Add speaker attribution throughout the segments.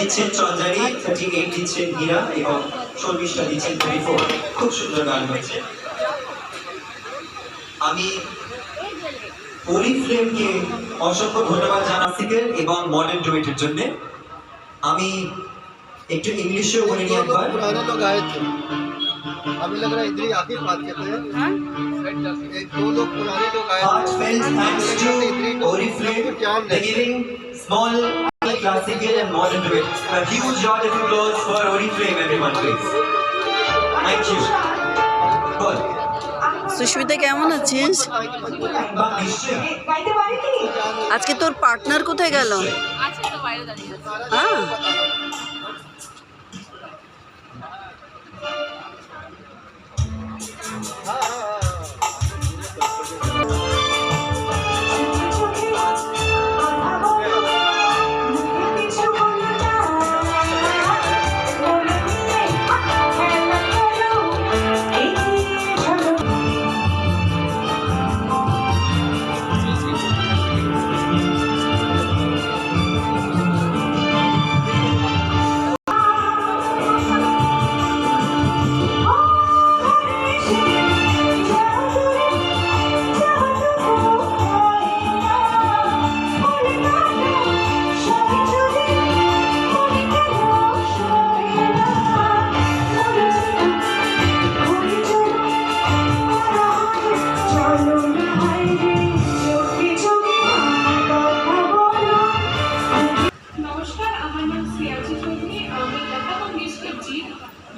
Speaker 1: দিচ্ছেন চন্দ্রানী, 38 দিচ্ছেন হীরা এবং শর্মিষ্ঠা দিচ্ছেন 34। খুব সুন্দর গান হয়েছে। আমি ওরিফ্লেমকে অসংখ্য ধন্যবাদ জানাচ্ছি এবং মডার্ন ডুয়েটের জন্য। আমি একটু इंग्लिशও বলে নিই একবার।
Speaker 2: पुराने लोग आए थे, हमें लग रहा है इधर ही आके बात करते हैं। एक दो लोग पुराने लोग आए थे।
Speaker 1: Heartfelt thanks to Oriflame for giving small classical and modern duet. A huge round of applause for Oriflame, everyone, please. Thank you. Good.
Speaker 3: Susmita কেমন আছিস? আজকে তোর পার্টনার কোথায় গেল? হ্যাঁ,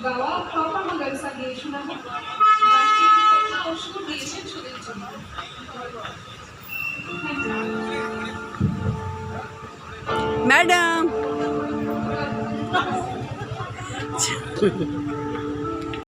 Speaker 4: গাওয়া প্রপার গাইসা দিয়ে শোনাবো অসুখ দিয়েছেন সুদের জন্য।
Speaker 3: ম্যাডাম